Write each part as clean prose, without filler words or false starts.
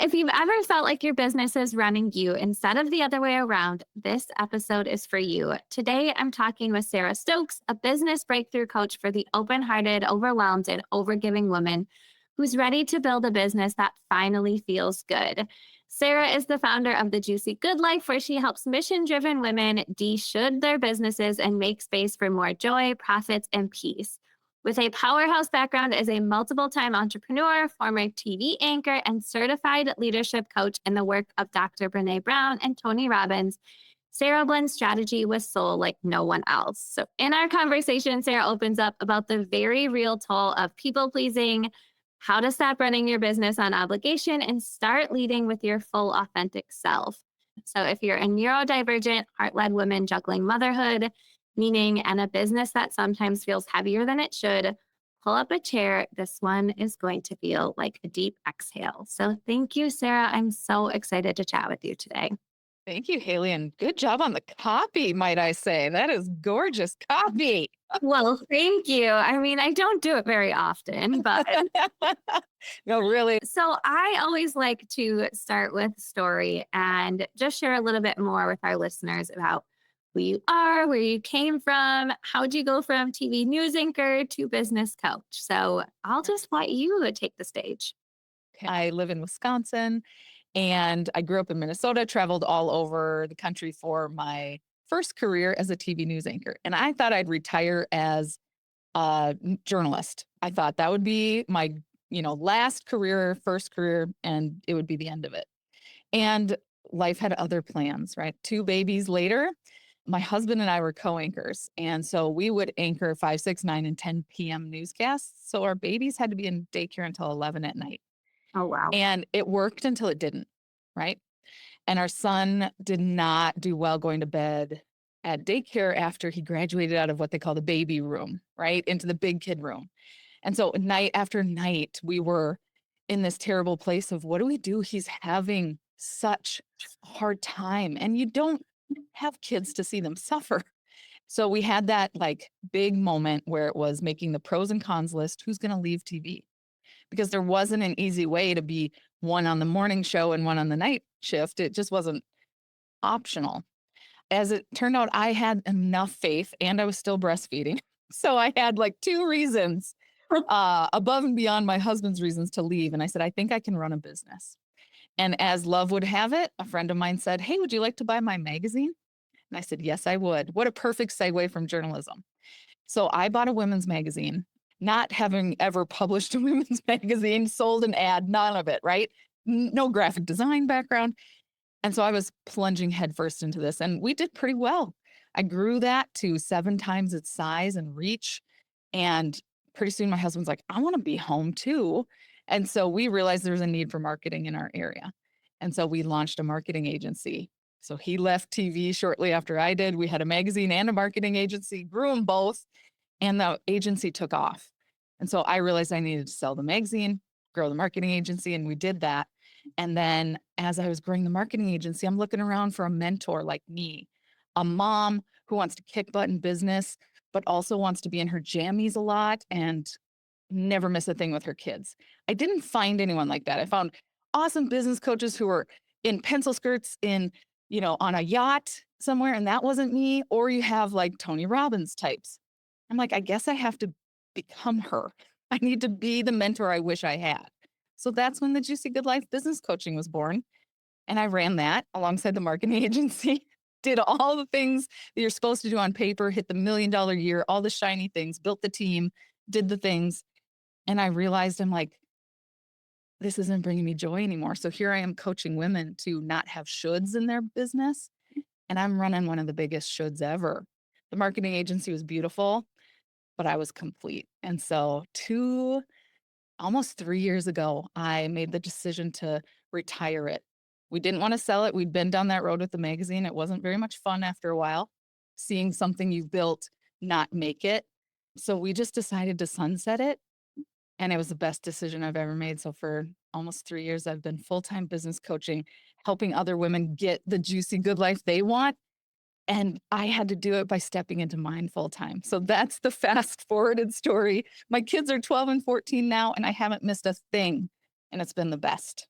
If you've ever felt like your business is running you instead of the other way around, this episode is for you. Today, I'm talking with Sarah Stokes, a business breakthrough coach for the open hearted, overwhelmed, and overgiving woman who's ready to build a business that finally feels good. Sarah is the founder of the Juicy Good Life, where she helps mission driven women de-should their businesses and make space for more joy, profits, and peace. With a powerhouse background as a multiple time entrepreneur, former TV anchor, and certified leadership coach in the work of Dr. Brene Brown and Tony Robbins, Sarah blends strategy with soul like no one else. So, in our conversation, Sarah opens up about the very real toll of people pleasing, how to stop running your business on obligation, and start leading with your full authentic self. So, if you're a neurodivergent, heart led woman juggling motherhood, meaning, and a business that sometimes feels heavier than it should, pull up a chair. This one is going to feel like a deep exhale. So, thank you, Sarah. I'm so excited to chat with you today. Thank you, Haley, and good job on the copy, might I say. That is gorgeous copy. Well, thank you. I mean, I don't do it very often, but No, really. so I always like to start with story and just share a little bit more with our listeners about who you are, where you came from, how'd you go from TV news anchor to business coach. So I'll just let you take the stage. Okay. I live in Wisconsin and I grew up in Minnesota, traveled all over the country for my first career as a TV news anchor. And I thought I'd retire as a journalist. I thought that would be my, last career, first career, and it would be the end of it. And life had other plans, right? Two babies later, my husband and I were co-anchors. And so we would anchor 5, 6, 9, and 10 p.m. newscasts. So our babies had to be in daycare until 11 at night. Oh, wow. And it worked until it didn't, right? And our son did not do well going to bed at daycare after he graduated out of what they call the baby room, right? Into the big kid room. And so night after night, we were in this terrible place of what do we do? He's having such a hard time. And you don't have kids to see them suffer. So we had that like big moment where it was making the pros and cons list. Who's going to leave TV? Because there wasn't an easy way to be one on the morning show and one on the night shift. It just wasn't optional. As it turned out, I had enough faith and I was still breastfeeding. So I had like two reasons above and beyond my husband's reasons to leave. And I said, I think I can run a business. And as love would have it, a friend of mine said, hey, would you like to buy my magazine? And I said, yes, I would. What a perfect segue from journalism. So I bought a women's magazine, not having ever published a women's magazine, sold an ad, none of it, right? No graphic design background. And so I was plunging headfirst into this, and we did pretty well. I grew that to 7 times its size and reach. And pretty soon my husband's like, I want to be home too. And so we realized there was a need for marketing in our area. And so we launched a marketing agency. So he left TV shortly after I did. We had a magazine and a marketing agency, grew them both, and the agency took off. And so I realized I needed to sell the magazine, grow the marketing agency, and we did that. And then as I was growing the marketing agency, I'm looking around for a mentor like me, a mom who wants to kick butt in business, but also wants to be in her jammies a lot and never miss a thing with her kids. I didn't find anyone like that. I found awesome business coaches who were in pencil skirts on a yacht somewhere, and that wasn't me. Or you have like Tony Robbins types. I'm like, I guess I have to become her. I need to be the mentor I wish I had. So that's when the Juicy Good Life business coaching was born. And I ran that alongside the marketing agency, did all the things that you're supposed to do on paper, hit the $1 million year, all the shiny things, built the team, did the things. And I realized I'm like, this isn't bringing me joy anymore. So here I am coaching women to not have shoulds in their business. And I'm running one of the biggest shoulds ever. The marketing agency was beautiful, but I was complete. And so almost 3 years ago, I made the decision to retire it. We didn't want to sell it. We'd been down that road with the magazine. It wasn't very much fun after a while, seeing something you've built not make it. So we just decided to sunset it. And it was the best decision I've ever made. So for almost 3 years, I've been full-time business coaching, helping other women get the juicy good life they want. And I had to do it by stepping into mine full time. So that's the fast forwarded story. My kids are 12 and 14 now, and I haven't missed a thing. And it's been the best.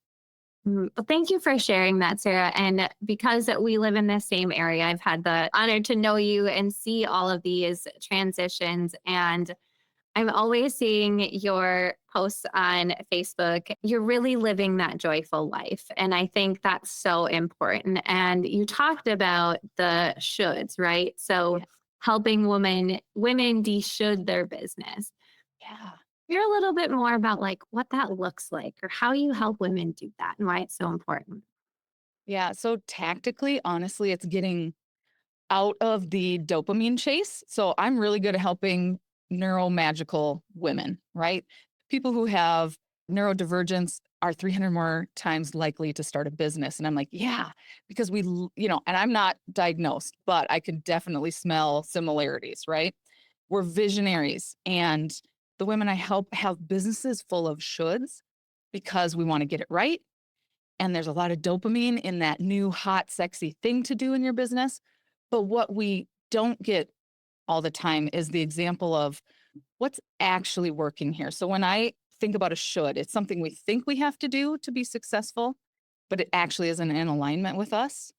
Well, thank you for sharing that, Sarah. And because we live in the same area, I've had the honor to know you and see all of these transitions. And I'm always seeing your posts on Facebook. You're really living that joyful life. And I think that's so important. And you talked about the shoulds, right? So Yeah. helping women de-should their business. Yeah. Hear a little bit more about like what that looks like or how you help women do that and why it's so important. Yeah. So tactically, honestly, it's getting out of the dopamine chase. So I'm really good at helping neuromagical women, right? People who have neurodivergence are 300 more times likely to start a business. And I'm like, yeah, because and I'm not diagnosed, but I can definitely smell similarities, right? We're visionaries. And the women I help have businesses full of shoulds because we want to get it right. And there's a lot of dopamine in that new, hot, sexy thing to do in your business. But what we don't get all the time is the example of what's actually working here. So when I think about a should, it's something we think we have to do to be successful, but it actually isn't in alignment with us.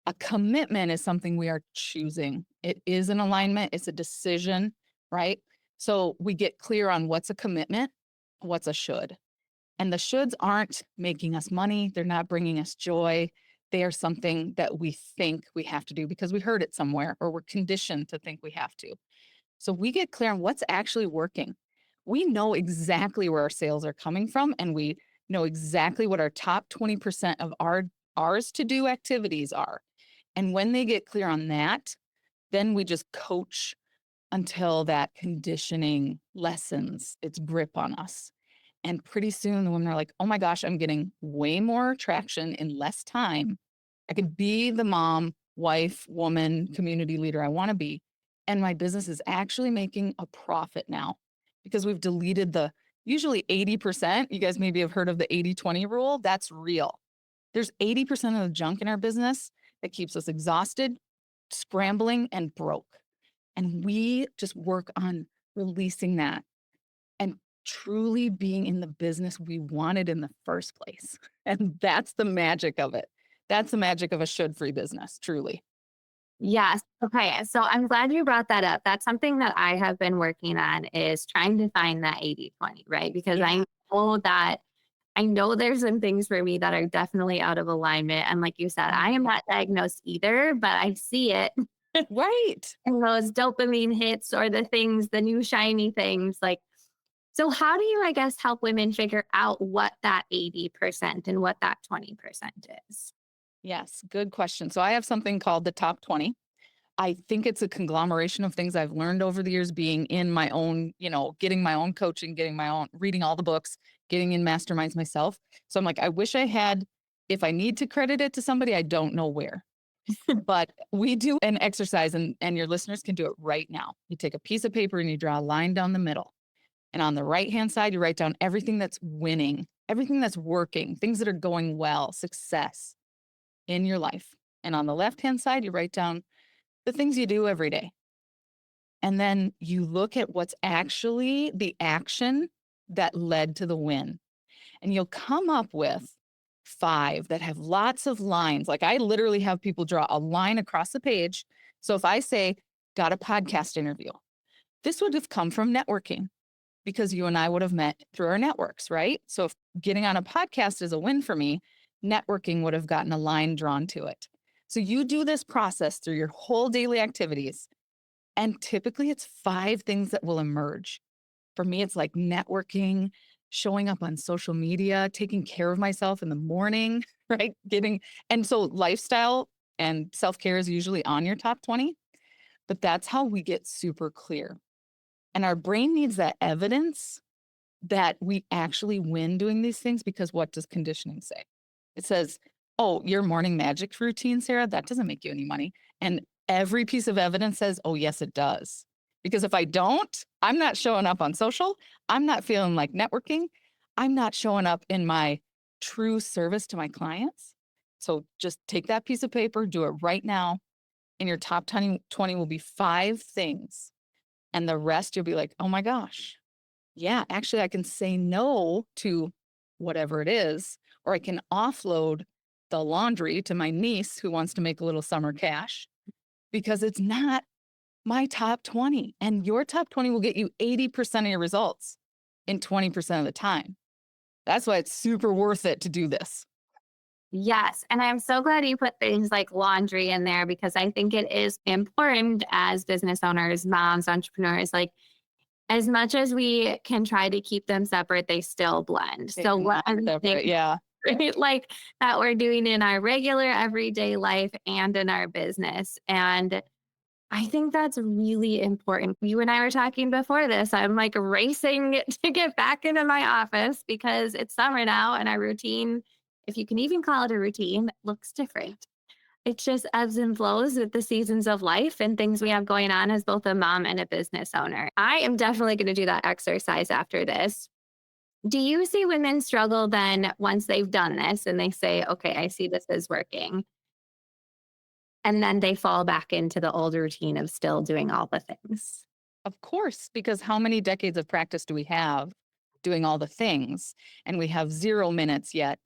A commitment is something we are choosing. It is an alignment, it's a decision, right? So we get clear on what's a commitment, what's a should. And the shoulds aren't making us money. They're not bringing us joy. They are something that we think we have to do because we heard it somewhere or we're conditioned to think we have to. So we get clear on what's actually working. We know exactly where our sales are coming from and we know exactly what our top 20% of ours to do activities are. And when they get clear on that, then we just coach until that conditioning lessens its grip on us. And pretty soon the women are like, oh my gosh, I'm getting way more traction in less time. I could be the mom, wife, woman, community leader I want to be. And my business is actually making a profit now because we've deleted the usually 80%. You guys maybe have heard of the 80/20 rule. That's real. There's 80% of the junk in our business that keeps us exhausted, scrambling, and broke. And we just work on releasing that and truly being in the business we wanted in the first place. And that's the magic of it. That's the magic of a should free business, truly. Yes. Okay. So I'm glad you brought that up. That's something that I have been working on is trying to find that 80/20, right? Because Yeah. I know there's some things for me that are definitely out of alignment. And like you said, I am not diagnosed either, but I see it Right. in those dopamine hits or the things, the new shiny things. Like, so how do you, I guess, help women figure out what that 80% and what that 20% is? Yes. Good question. So I have something called the top 20. I think it's a conglomeration of things I've learned over the years being in my own, getting my own coaching, getting my own, reading all the books, getting in masterminds myself. So I'm like, I wish I had, if I need to credit it to somebody, I don't know where. But we do an exercise and your listeners can do it right now. You take a piece of paper and you draw a line down the middle. And on the right-hand side, you write down everything that's winning, everything that's working, things that are going well, success in your life. And on the left-hand side, you write down the things you do every day. And then you look at what's actually the action that led to the win. And you'll come up with 5 that have lots of lines. Like I literally have people draw a line across the page. So if I say, got a podcast interview, this would have come from networking because you and I would have met through our networks, right? So if getting on a podcast is a win for me, networking would have gotten a line drawn to it. So you do this process through your whole daily activities. And typically it's 5 things that will emerge. For me, it's like networking, showing up on social media, taking care of myself in the morning, right? And so lifestyle and self care is usually on your top 20, but that's how we get super clear. And our brain needs that evidence that we actually win doing these things because what does conditioning say? It says, oh, your morning magic routine, Sarah, that doesn't make you any money. And every piece of evidence says, oh, yes, it does. Because if I don't, I'm not showing up on social. I'm not feeling like networking. I'm not showing up in my true service to my clients. So just take that piece of paper, do it right now. And your top 20 will be 5 things. And the rest, you'll be like, oh my gosh, yeah, actually, I can say no to whatever it is, or I can offload the laundry to my niece who wants to make a little summer cash because it's not my top 20. And your top 20 will get you 80% of your results in 20% of the time. That's why it's super worth it to do this. Yes. And I'm so glad you put things like laundry in there because I think it is important as business owners, moms, entrepreneurs, like as much as we can try to keep them separate, they still blend. They So what cannot I'm separate. thinking, Yeah. right, like that we're doing in our regular everyday life and in our business. And I think that's really important. You and I were talking before this. I'm like racing to get back into my office because it's summer now and our routine, if you can even call it a routine, looks different. It just ebbs and flows with the seasons of life and things we have going on as both a mom and a business owner. I am definitely going to do that exercise after this. Do you see women struggle then once they've done this and they say, okay, I see this is working? And then they fall back into the old routine of still doing all the things. Of course, because how many decades of practice do we have doing all the things? And we have 0 minutes yet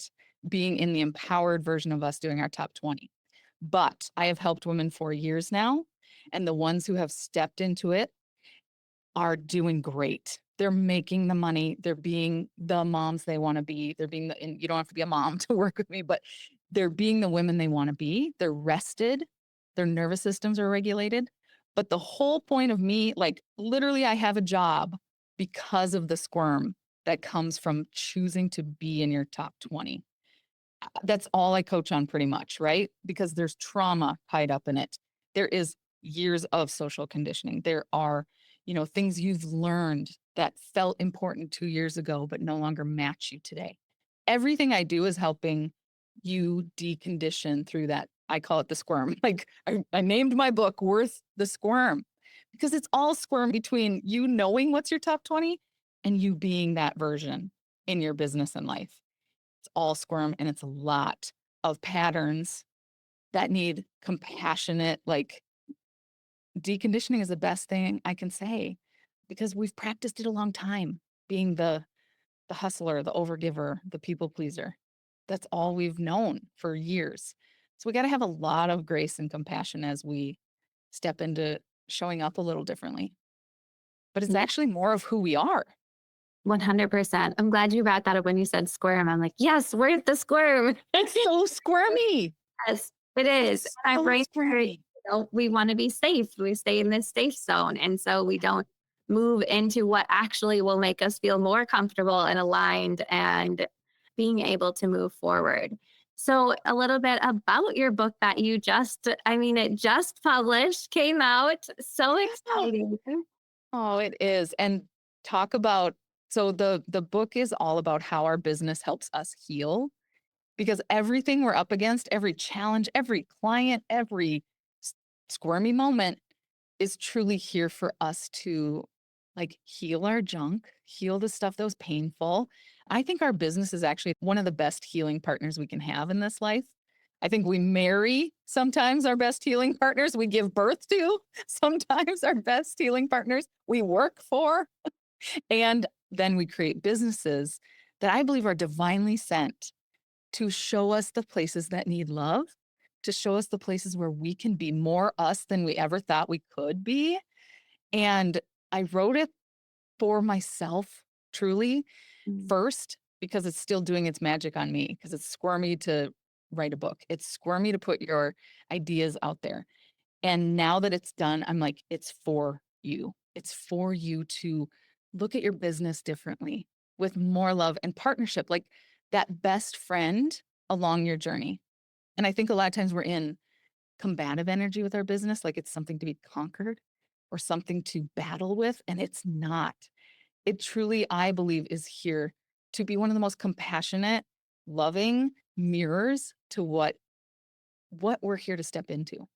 being in the empowered version of us doing our top 20. But I have helped women for years now. And the ones who have stepped into it are doing great. They're making the money. They're being the moms they want to be. They're being the, and you don't have to be a mom to work with me, but they're being the women they want to be. They're rested. Their nervous systems are regulated. But the whole point of me, like literally, I have a job because of the squirm that comes from choosing to be in your top 20. That's all I coach on pretty much, right? Because there's trauma tied up in it. There is years of social conditioning. There are, things you've learned that felt important 2 years ago, but no longer match you today. Everything I do is helping you decondition through that. I call it the squirm. Like I named my book Worth the Squirm because it's all squirm between you knowing what's your top 20 and you being that version in your business and life. It's all squirm and it's a lot of patterns that need compassionate, like deconditioning is the best thing I can say because we've practiced it a long time being the hustler, the overgiver, the people pleaser. That's all we've known for years. So we got to have a lot of grace and compassion as we step into showing up a little differently. But it's Yeah, actually more of who we are. 100%. I'm glad you brought that up when you said squirm. I'm like, yes, where's the squirm? It's so squirmy. Yes, it is. It's I'm so right there. squirmy. We want to be safe. We stay in this safe zone. And so we don't move into what actually will make us feel more comfortable and aligned and being able to move forward. So, a little bit about your book that you just, I mean, it just published, came out. So exciting. Oh, it is. And talk about so the book is all about how our business helps us heal because everything we're up against, every challenge, every client, every squirmy moment is truly here for us to like heal our junk, heal the stuff that was painful. I think our business is actually one of the best healing partners we can have in this life. I think we marry sometimes our best healing partners. We give birth to sometimes our best healing partners. We work for, and then we create businesses that I believe are divinely sent to show us the places that need love, to show us the places where we can be more us than we ever thought we could be. And I wrote it for myself, truly, Mm. first, because it's still doing its magic on me, because it's squirmy to write a book. It's squirmy to put your ideas out there. And now that it's done, I'm like, it's for you. It's for you to look at your business differently with more love and partnership, like that best friend along your journey. And I think a lot of times we're in combative energy with our business, like it's something to be conquered or something to battle with. And it's not. It truly, I believe, is here to be one of the most compassionate, loving mirrors to what we're here to step into.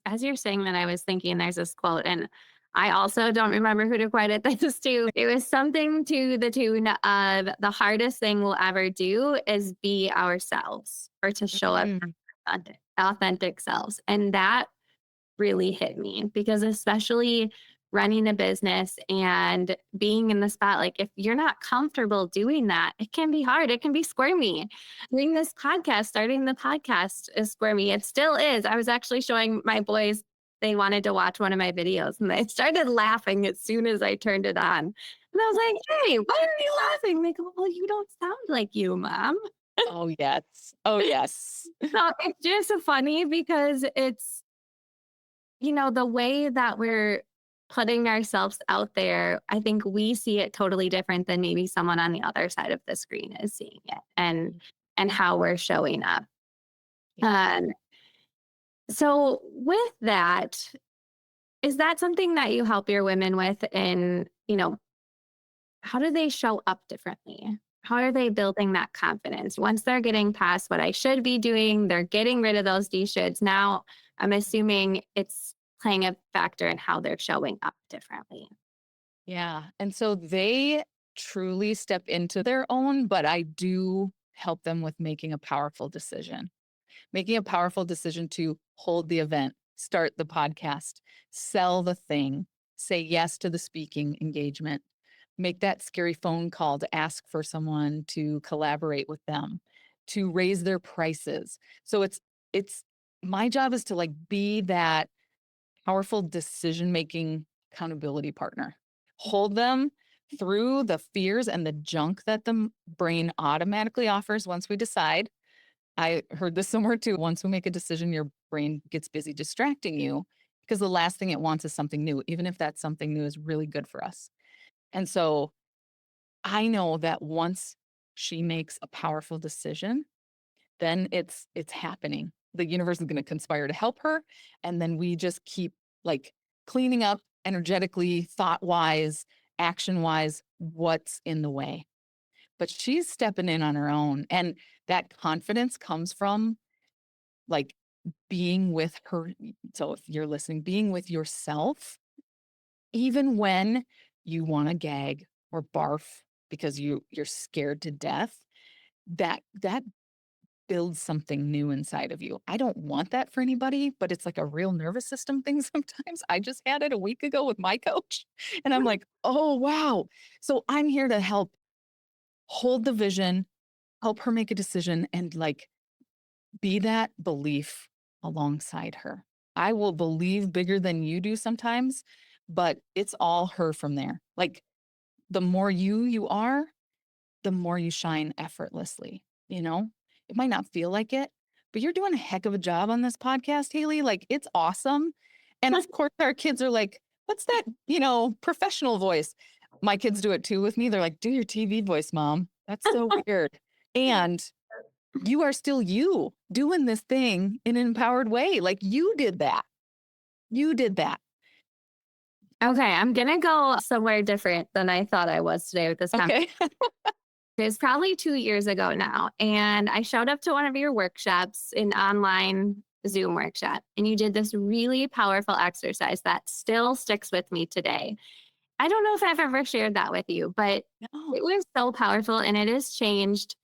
As you're saying that, I was thinking there's this quote, and I also don't remember who to quote it. This to. It was something to the tune of the hardest thing we'll ever do is be ourselves or to show up Mm. authentic selves. And that really hit me because especially running a business and being in the spot. Like, if you're not comfortable doing that, it can be hard. It can be squirmy. Doing this podcast, starting the podcast is squirmy. It still is. I was actually showing my boys, they wanted to watch one of my videos and they started laughing as soon as I turned it on. And I was like, hey, why are you laughing? They go, well, you don't sound like you, mom. Oh, yes. Oh, yes. So it's just funny because it's, the way that we're putting ourselves out there, I think we see it totally different than maybe someone on the other side of the screen is seeing it and how we're showing up. Um, so with that, is that something that you help your women with in, how do they show up differently? How are they building that confidence? Once they're getting past what I should be doing, they're getting rid of those D shoulds. Now I'm assuming it's playing a factor in how they're showing up differently. Yeah. And so they truly step into their own, but I do help them with making a powerful decision to hold the event, start the podcast, sell the thing, say yes to the speaking engagement, make that scary phone call to ask for someone to collaborate with them, to raise their prices. So it's my job is to like be that powerful decision making accountability partner. Hold them through the fears and the junk that the brain automatically offers once we decide. I heard this somewhere too. Once we make a decision, your brain gets busy distracting you because the last thing it wants is something new, even if that something new is really good for us. And so I know that once she makes a powerful decision, then it's happening. The universe is going to conspire to help her. And then we just keep like cleaning up energetically, thought wise, action wise, what's in the way. But she's stepping in on her own. And that confidence comes from like being with her. So if you're listening, being with yourself, even when you want to gag or barf because you're scared to death, that builds something new inside of you. I don't want that for anybody, but it's like a real nervous system thing sometimes. I just had it a week ago with my coach, and I'm like, oh, wow. So I'm here to help hold the vision, help her make a decision, and like be that belief alongside her. I will believe bigger than you do sometimes, but it's all her from there. Like the more you are, the more you shine effortlessly, you know? It might not feel like it, but you're doing a heck of a job on this podcast, Hailey. Like, it's awesome. And of course, our kids are like, what's that, professional voice? My kids do it too with me. They're like, do your TV voice, mom. That's so weird. And you are still you doing this thing in an empowered way. Like, you did that. You did that. Okay, I'm going to go somewhere different than I thought I was today with this conversation. Okay. It was probably 2 years ago now. And I showed up to one of your workshops, an online Zoom workshop, and you did this really powerful exercise that still sticks with me today. I don't know if I've ever shared that with you, but No. it was so powerful and it has changed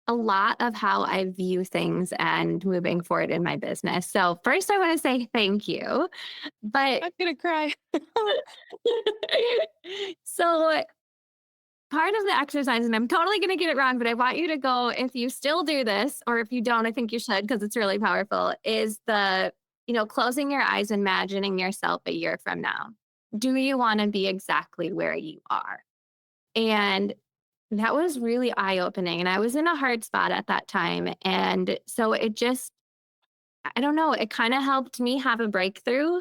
a lot of how I view things and moving forward in my business. So, first, I want to say thank you. But I'm going to cry. so, part of the exercise, and I'm totally going to get it wrong, but I want you to go, if you still do this, or if you don't, I think you should because it's really powerful, is closing your eyes, imagining yourself a year from now. Do you want to be exactly where you are? And that was really eye opening. And I was in a hard spot at that time. And so it just, I don't know, it kind of helped me have a breakthrough.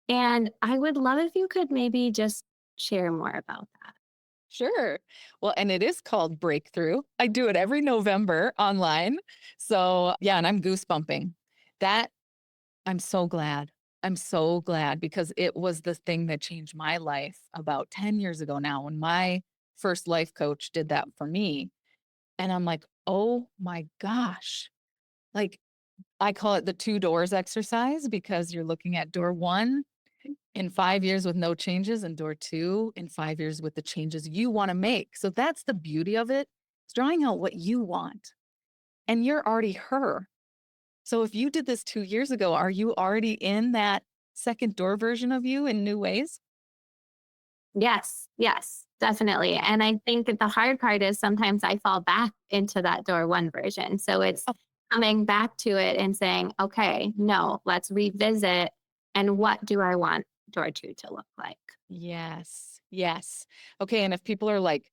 And I would love if you could maybe just share more about that. Sure. Well, and it is called Breakthrough. I do it every November online. So, yeah, and I'm goosebumping. That I'm so glad. I'm so glad because it was the thing that changed my life about 10 years ago now when my first life coach did that for me. And I'm like, oh my gosh. Like, I call it the two doors exercise because you're looking at door one in 5 years with no changes and door two in 5 years with the changes you want to make. So that's the beauty of it. It's drawing out what you want. And you're already her. So if you did this 2 years ago, are you already in that second door version of you in new ways? Yes, yes, definitely. And I think that the hard part is sometimes I fall back into that door one version. So it's Oh, coming back to it and saying, okay, no, let's revisit. And what do I want door two to look like? yes. Yes. Okay. And if people are like,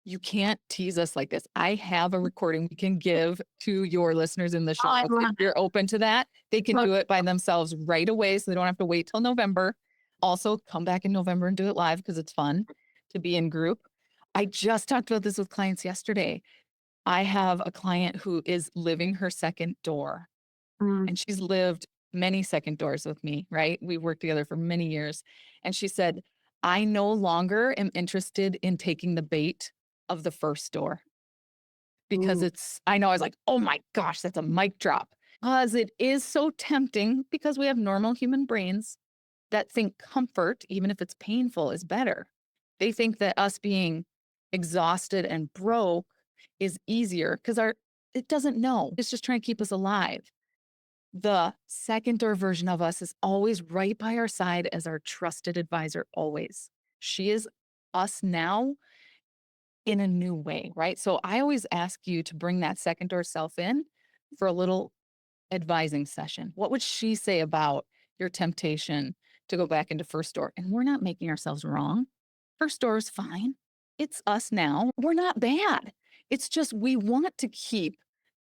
you can't tease us like this. I have a recording we can give to your listeners in the Oh, show I notes. If love you're open to that, they can it. do it by themselves right away so they don't have to wait till November. Also, come back in November and do it live because it's fun to be in group. I just talked about this with clients yesterday. I have a client who is living her second door, Mm, and she's lived many second doors with me, right? We've worked together for many years. And she said, I no longer am interested in taking the bait of the first door because ooh, I know I was like, oh my gosh, that's a mic drop. Because it is so tempting because we have normal human brains that think comfort, even if it's painful, is better. They think that us being exhausted and broke is easier because it doesn't know. It's just trying to keep us alive. The second door version of us is always right by our side as our trusted advisor, always. She is us now in a new way, right? So I always ask you to bring that second door self in for a little advising session. What would she say about your temptation to go back into first door? And we're not making ourselves wrong. First door is fine. It's us now. We're not bad. It's just we want to keep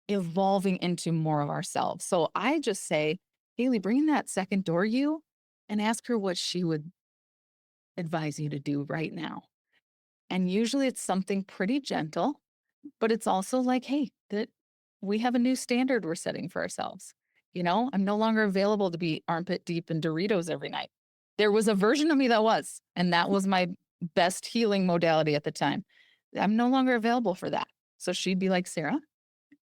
evolving into more of ourselves. So I just say, Hailey, bring that second door you and ask her what she would advise you to do right now. And usually it's something pretty gentle, but it's also like, hey, that we have a new standard we're setting for ourselves. I'm no longer available to be armpit deep in Doritos every night. There was a version of me that was, and that was my best healing modality at the time. I'm no longer available for that. So she'd be like, Sarah,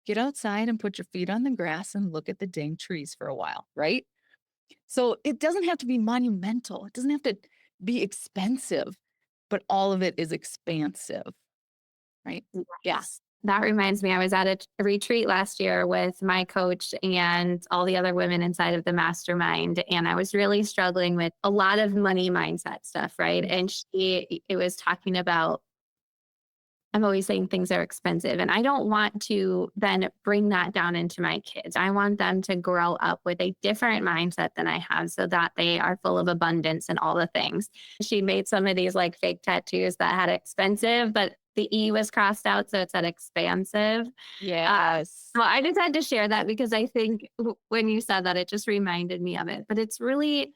get outside and put your feet on the grass and look at the dang trees for a while, right? So it doesn't have to be monumental. It doesn't have to be expensive, but all of it is expansive, right? Yeah. yes. That reminds me, I was at a retreat last year with my coach and all the other women inside of the mastermind. And I was really struggling with a lot of money mindset stuff, right? And it was talking about I'm always saying things are expensive. And I don't want to then bring that down into my kids. I want them to grow up with a different mindset than I have so that they are full of abundance and all the things. She made some of these like fake tattoos that had expensive, but the E was crossed out. So it said expansive. Yes. Well, I just had to share that because I think when you said that, it just reminded me of it. But it's really,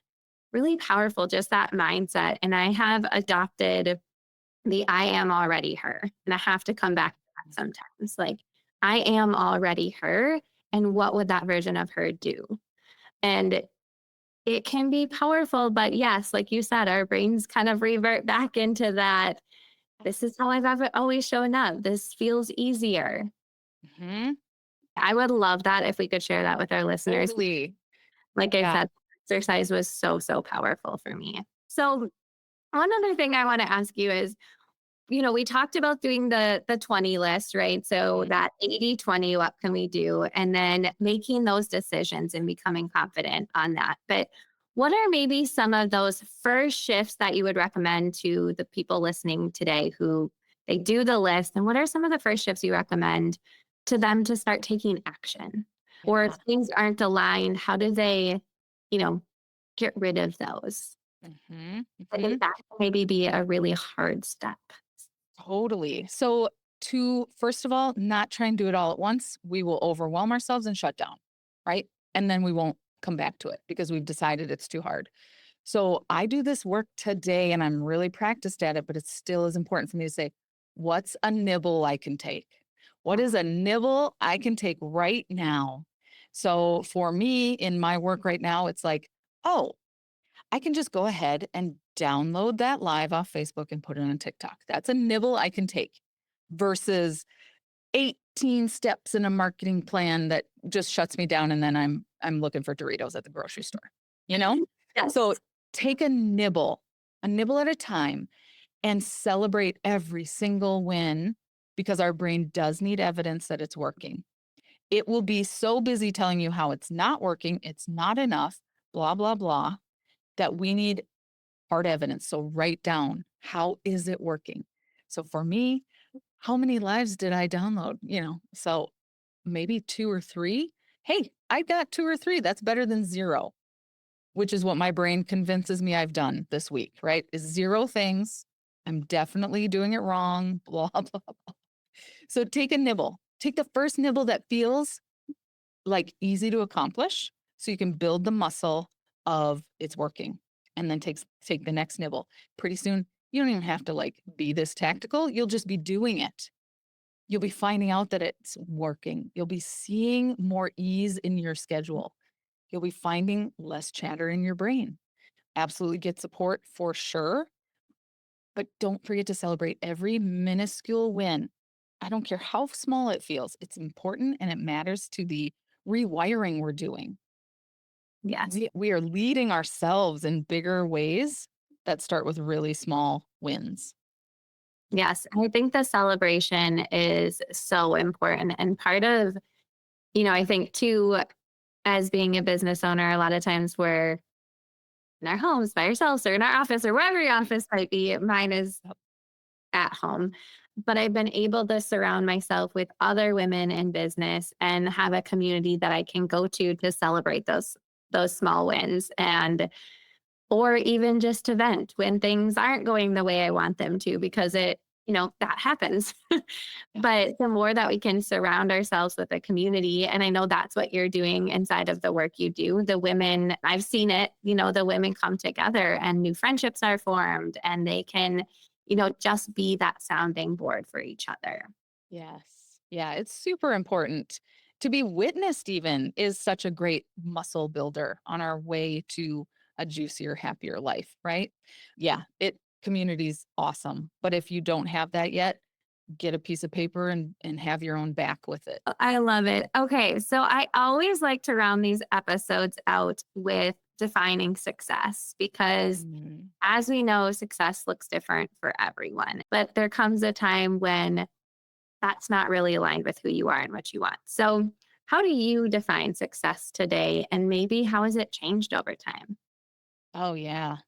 really powerful, just that mindset. And I have adopted the I am already her. And I have to come back to that sometimes. Like, I am already her. And what would that version of her do? And it can be powerful. But yes, like you said, our brains kind of revert back into that. This is how I've ever always shown up. This feels easier. Mhm. I would love that if we could share that with our listeners. Totally. Like I Yeah. said, exercise was so, so powerful for me. So, one other thing I want to ask you is we talked about doing the 20 list, right? So Mhm. that 80-20, what can we do? And then making those decisions and becoming confident on that. But what are maybe some of those first shifts that you would recommend to the people listening today who they do the list? And what are some of the first shifts you recommend to them to start taking action? Or if Yeah. things aren't aligned, how do they, you know, get rid of those? Mhm. I think Mhm. that can maybe be a really hard step. Totally. So to first of all, not try and do it all at once. We will overwhelm ourselves and shut down, right? And then we won't come back to it because we've decided it's too hard. So I do this work today and I'm really practiced at it, but it still is important for me to say, what's a nibble I can take? What is a nibble I can take right now? So for me in my work right now, it's like, oh, I can just go ahead and download that live off Facebook and put it on TikTok. That's a nibble I can take versus 18 steps in a marketing plan that just shuts me down and then I'm looking for Doritos at the grocery store. You know? So Yes. take a nibble at a time and celebrate every single win because our brain does need evidence that it's working. It will be so busy telling you how it's not working, it's not enough, blah blah blah, that we need hard evidence. So write down, how is it working? So for me, how many lives did I download? So maybe 2 or 3. Hey, I got 2 or 3. That's better than 0, which is what my brain convinces me I've done this week, right? Is 0 things. I'm definitely doing it wrong, blah, blah, blah. So take a nibble. Take the first nibble that feels like easy to accomplish so you can build the muscle of it's working. And then take the next nibble. Pretty soon, you don't even have to like be this tactical. You'll just be doing it. You'll be finding out that it's working. You'll be seeing more ease in your schedule. You'll be finding less chatter in your brain. Absolutely get support for sure. But don't forget to celebrate every minuscule win. I don't care how small it feels. It's important and it matters to the rewiring we're doing. Yes. We are leading ourselves in bigger ways that start with really small wins. Yes. I think the celebration is so important. And part of, I think too, as being a business owner, a lot of times we're in our homes by ourselves or in our office or wherever your office might be. Mine is Yep. at home. But I've been able to surround myself with other women in business and have a community that I can go to celebrate those small wins, and or even just to vent when things aren't going the way I want them to, because that happens. Yeah. But the more that we can surround ourselves with a community, and I know that's what you're doing inside of the work you do, the women, I've seen it, the women come together and new friendships are formed and they can, just be that sounding board for each other. Yes. Yeah, it's super important. To be witnessed, even, is such a great muscle builder on our way to a juicier, happier life, right? Yeah, community's awesome. But if you don't have that yet, get a piece of paper and have your own back with it. I love it. Okay. So I always like to round these episodes out with defining success because, Mm. as we know, success looks different for everyone. But there comes a time when that's not really aligned with who you are and what you want. So, how do you define success today? And maybe how has it changed over time? Oh, yeah.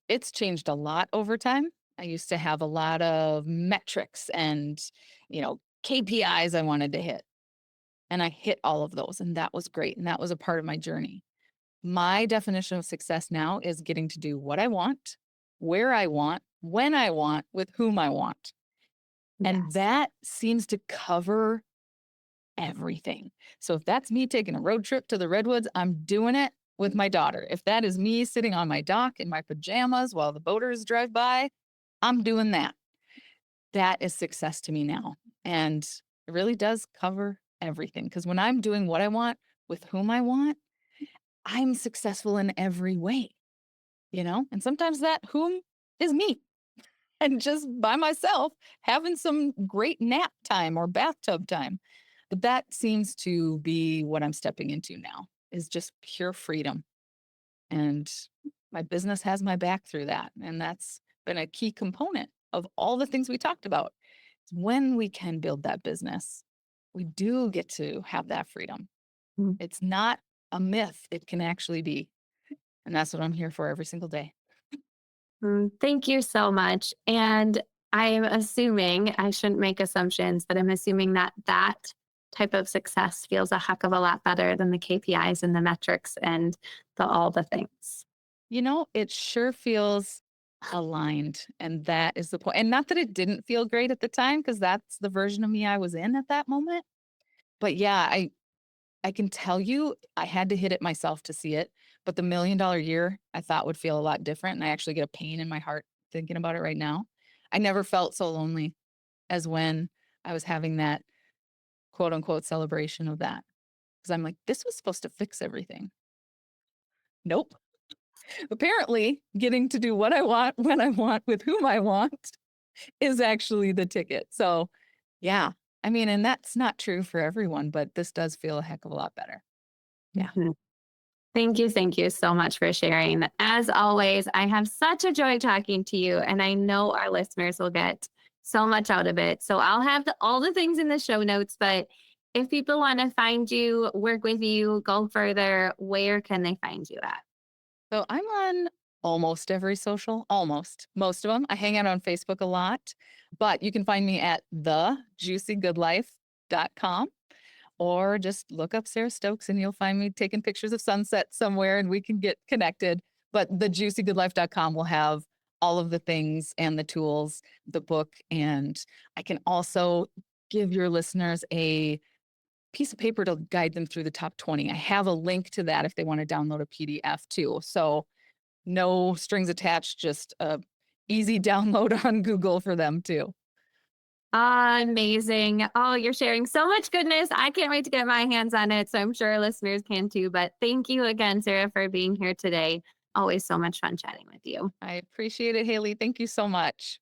It's changed a lot over time. I used to have a lot of metrics and, KPIs I wanted to hit. And I hit all of those. And that was great. And that was a part of my journey. My definition of success now is getting to do what I want, where I want, when I want, with whom I want. And Yes. that seems to cover everything. So if that's me taking a road trip to the Redwoods, I'm doing it with my daughter. If that is me sitting on my dock in my pajamas while the boaters drive by, I'm doing that. That is success to me now. And it really does cover everything. Because when I'm doing what I want with whom I want, I'm successful in every way, And sometimes that whom is me and just by myself having some great nap time or bathtub time. But that seems to be what I'm stepping into now is just pure freedom. And my business has my back through that. And that's been a key component of all the things we talked about. When we can build that business, we do get to have that freedom. Mm. It's not a myth, it can actually be. And that's what I'm here for every single day. Thank you so much. And I am assuming, I shouldn't make assumptions, but I'm assuming that that type of success feels a heck of a lot better than the KPIs and the metrics and all the things. It sure feels aligned. And that is the point. And not that it didn't feel great at the time, because that's the version of me I was in at that moment. But yeah, I can tell you I had to hit it myself to see it. But the $1 million year I thought would feel a lot different. And I actually get a pain in my heart thinking about it right now. I never felt so lonely as when I was having that quote unquote celebration of that. Because I'm like, this was supposed to fix everything. Nope. Apparently, getting to do what I want, when I want, with whom I want is actually the ticket. So, yeah. I mean, and that's not true for everyone, but this does feel a heck of a lot better. Yeah. Mhm. Thank you. Thank you so much for sharing. As always, I have such a joy talking to you, and I know our listeners will get so much out of it. So I'll have all the things in the show notes, but if people want to find you, work with you, go further, where can they find you at? So I'm on almost every social, almost most of them. I hang out on Facebook a lot, but you can find me at thejuicygoodlife.com or just look up Sarah Stokes and you'll find me taking pictures of sunset somewhere and we can get connected. But thejuicygoodlife.com will have all of the things and the tools, the book, and I can also give your listeners a piece of paper to guide them through the top 20. I have a link to that if they want to download a PDF too. So no strings attached, just a easy download on Google for them too. Amazing. Oh, you're sharing so much goodness. I can't wait to get my hands on it. So I'm sure listeners can too. But thank you again, Sarah, for being here today. Always so much fun chatting with you. I appreciate it, Hailey. Thank you so much.